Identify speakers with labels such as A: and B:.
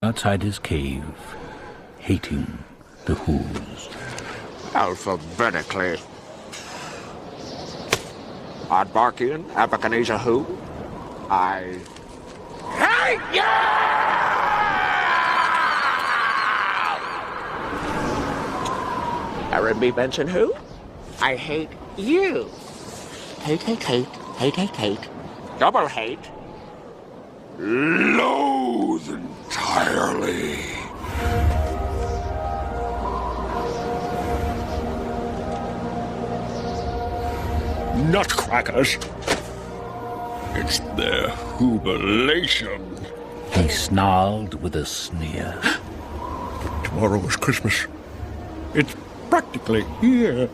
A: outside his cave, hating the Who's.
B: Alphabetically. Aardvarkian, Abacanesia Who? I hate you! Araby Benson Who? I hate you. Hate, hate, hate, hate, hate, hate. Double hate. Loathe entirely.
C: Nutcrackers. It's their jubilation.
A: He snarled with a sneer.
C: Tomorrow is Christmas. It's practically here.